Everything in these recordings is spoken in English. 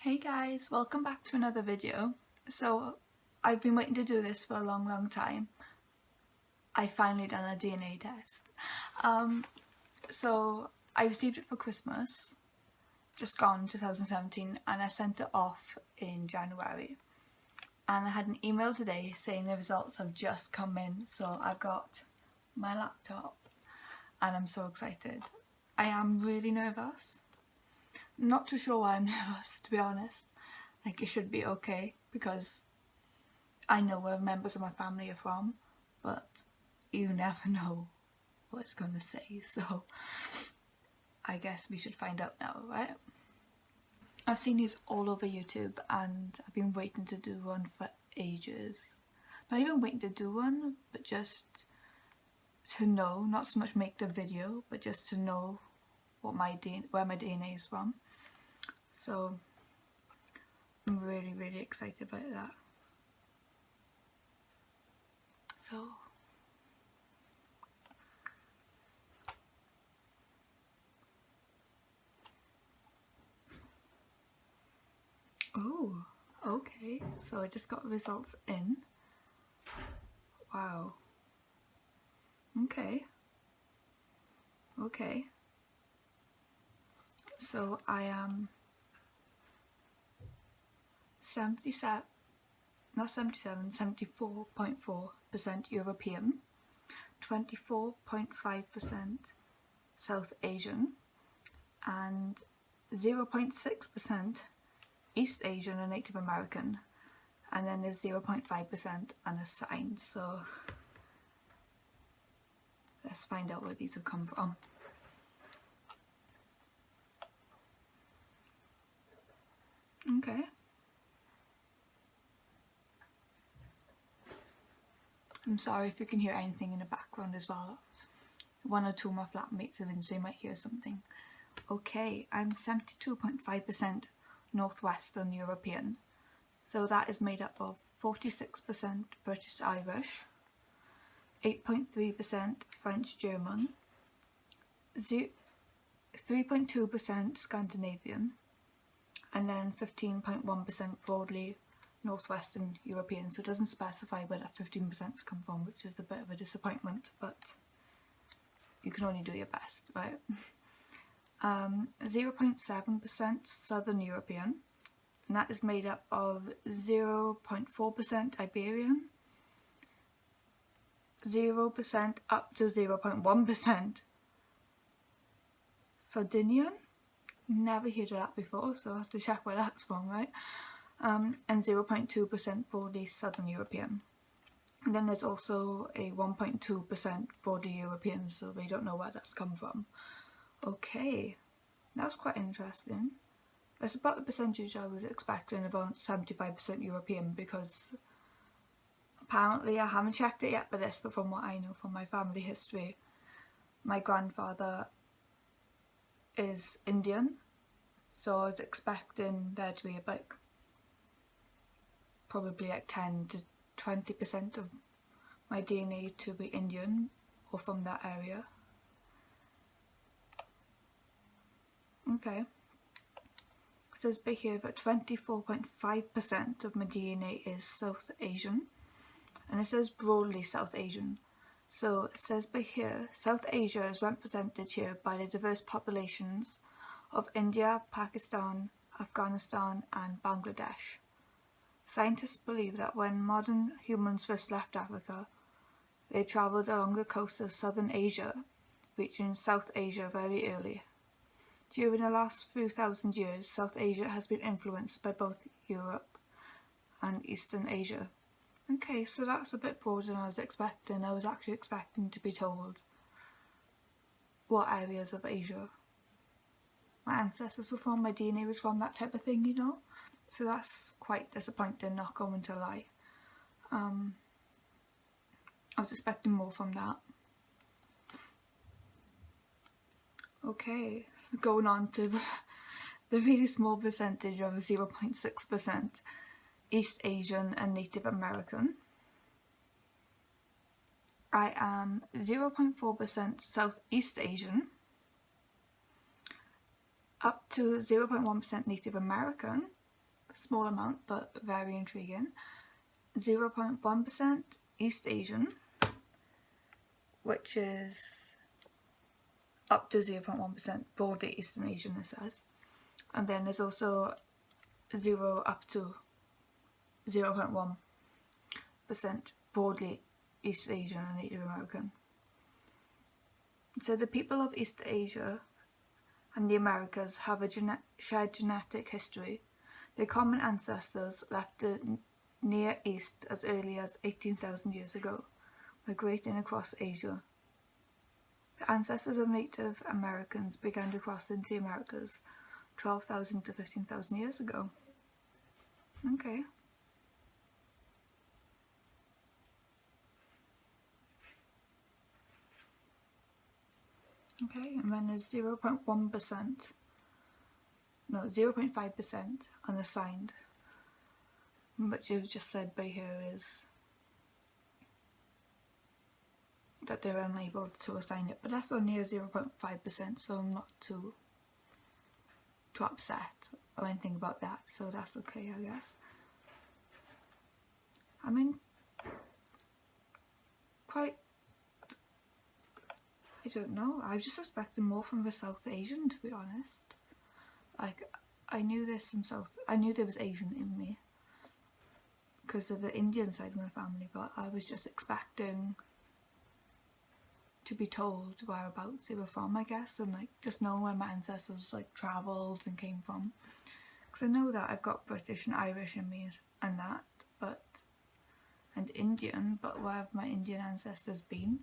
Hey guys, welcome back to another video. So I've been waiting to do this for a long time. I finally done a DNA test. So I received it for Christmas, just gone 2017, and I sent it off in January. And I had an email today saying the results have just come in, so I've got my laptop and I'm so excited. I am really nervous. Not too sure why I'm nervous, to be honest. Like, it should be okay because I know where members of my family are from, but you never know what it's going to say, so I guess we should find out now, right? I've seen these all over YouTube and I've been waiting to do one for ages. Not even waiting to do one, but just to know, not so much make the video, but just to know what where my DNA is from. So I'm really excited about that. So oh, okay, so I just got results in. Wow. Okay. So I am 74.4% European, 24.5% South Asian, and 0.6% East Asian and Native American, and then there's 0.5% unassigned. So let's find out where these have come from. Okay. I'm sorry if you can hear anything in the background as well. One or two of my flatmates are in, so you might hear something. Okay, I'm 72.5% Northwestern European. So that is made up of 46% British Irish, 8.3% French German, 3.2% Scandinavian, and then 15.1% broadly Northwestern European. So it doesn't specify where that 15%'s come from, which is a bit of a disappointment, but you can only do your best, right? 0.7% Southern European, and that is made up of 0.4% Iberian, 0% up to 0.1% Sardinian. Never heard of that before, so I have to check where that's from, right? And 0.2% broadly Southern European. And then there's also a 1.2% broadly European, so we don't know where that's come from. Okay, that's quite interesting. That's about the percentage I was expecting, about 75% European, because apparently I haven't checked it yet for this, but from what I know from my family history, my grandfather is Indian, so I was expecting there to be about probably like 10 to 20% of my DNA to be Indian or from that area. Okay. It says by here that 24.5% of my DNA is South Asian, and it says broadly South Asian. So it says by here, South Asia is represented here by the diverse populations of India, Pakistan, Afghanistan and Bangladesh. Scientists believe that when modern humans first left Africa, they travelled along the coast of southern Asia, reaching South Asia very early. During the last few thousand years, South Asia has been influenced by both Europe and Eastern Asia. Okay, so that's a bit broader than I was expecting. I was actually expecting to be told what areas of Asia my ancestors were from, my DNA was from, that type of thing, you know? So that's quite disappointing, not going to lie. I was expecting more from that. Okay, so going on to the really small percentage of 0.6% East Asian and Native American. I am 0.4% Southeast Asian, up to 0.1% Native American, small amount but very intriguing. 0.1% East Asian, which is up to 0.1% broadly Eastern Asian, it says. And then there's also 0 up to 0.1% broadly East Asian and Native American. So the people of East Asia and the Americas have a shared genetic history. Their common ancestors left the Near East as early as 18,000 years ago, migrating across Asia. The ancestors of Native Americans began to cross into the Americas 12,000 to 15,000 years ago. Okay. Okay, and then there's 0.1%, no, 0.5% unassigned, which you've just said by here is that they're unable to assign it, but that's only a 0.5%, so I'm not too upset or anything about that, so that's okay, I guess. I mean, quite, I don't know, I was just expecting more from the South Asian, to be honest. Like, I knew there was Asian in me because of the Indian side of my family, but I was just expecting to be told whereabouts they were from, I guess, and like just knowing where my ancestors like travelled and came from. Because I know that I've got British and Irish in me and that, and Indian, but where have my Indian ancestors been?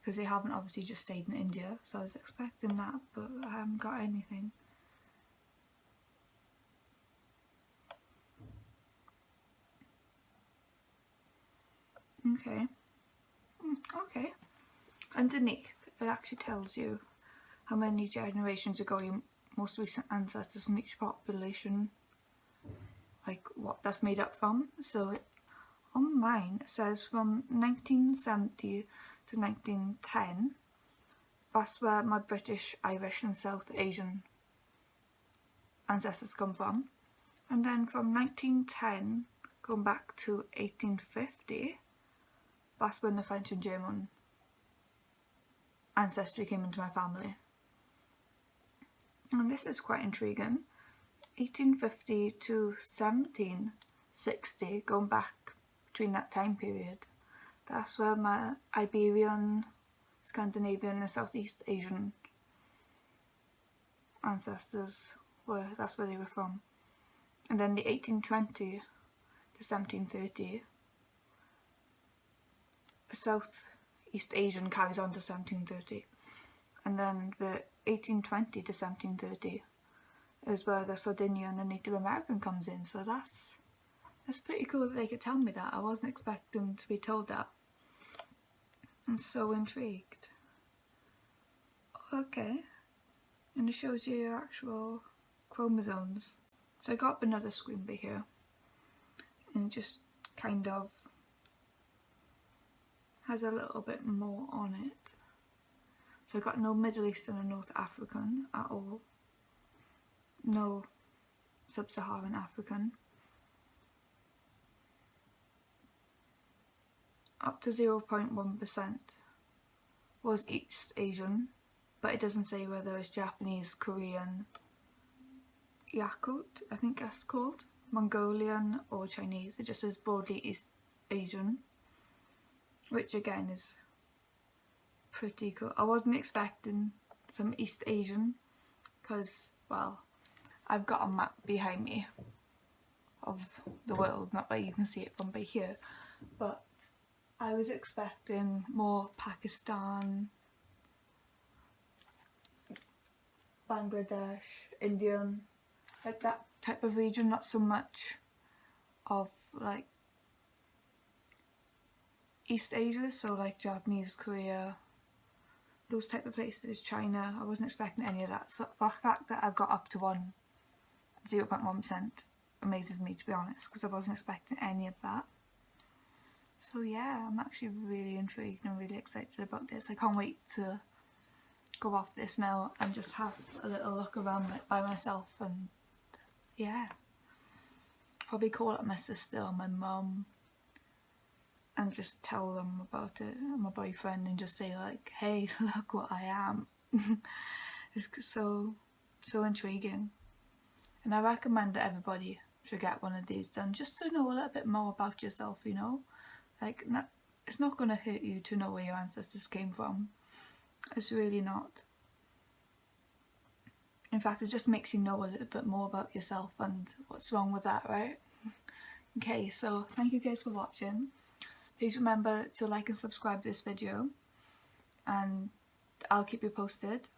Because they haven't obviously just stayed in India, so I was expecting that, but I haven't got anything. Okay. Okay. Underneath, it actually tells you how many generations ago your most recent ancestors from each population, like what that's made up from. So on mine it says from 1970 to 1910, that's where my British, Irish and South Asian ancestors come from. And then from 1910 going back to 1850, that's when the French and German ancestry came into my family. And this is quite intriguing. 1850 to 1760, going back between that time period, that's where my Iberian, Scandinavian and Southeast Asian ancestors were, that's where they were from. And then the 1820 to 1730, Southeast Asian carries on to 1730, and then the 1820 to 1730 is where the Sardinian and Native American comes in. So that's pretty cool that they could tell me that. I wasn't expecting to be told that. I'm so intrigued. Okay, and it shows you your actual chromosomes. So I got up another screen bit here, and just kind of has a little bit more on it. So I got no Middle Eastern and North African at all. No Sub-Saharan African. Up to 0.1% was East Asian, but it doesn't say whether it's Japanese, Korean, Yakut, I think that's called, Mongolian or Chinese. It just says broadly East Asian, which again is pretty cool. I wasn't expecting some East Asian because, well, I've got a map behind me of the world, not that you can see it from by here, but I was expecting more Pakistan, Bangladesh, Indian, like that type of region, not so much of like East Asia, so like Japanese, Korea, those type of places, China. I wasn't expecting any of that. So the fact that I've got up to 0.1% amazes me, to be honest, because I wasn't expecting any of that. So yeah, I'm actually really intrigued and really excited about this. I can't wait to go off this now and just have a little look around by myself, and yeah. probably call up my sister or my mum and just tell them about it, and my boyfriend, and just say like, hey, look what I am. It's so intriguing, and I recommend that everybody should get one of these done, just to know a little bit more about yourself, you know. Like, it's not going to hurt you to know where your ancestors came from. It's really not. In fact, it just makes you know a little bit more about yourself and what's wrong with that, right? Okay, so thank you guys for watching. Please remember to like and subscribe to this video, and I'll keep you posted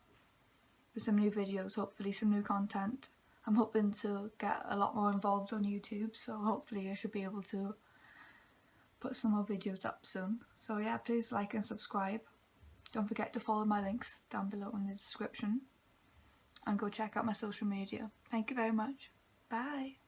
with some new videos, hopefully some new content. I'm hoping to get a lot more involved on YouTube, so hopefully I should be able to put some more videos up soon. So yeah, please like and subscribe. Don't forget to follow my links down below in the description, and go check out my social media. Thank you very much. Bye.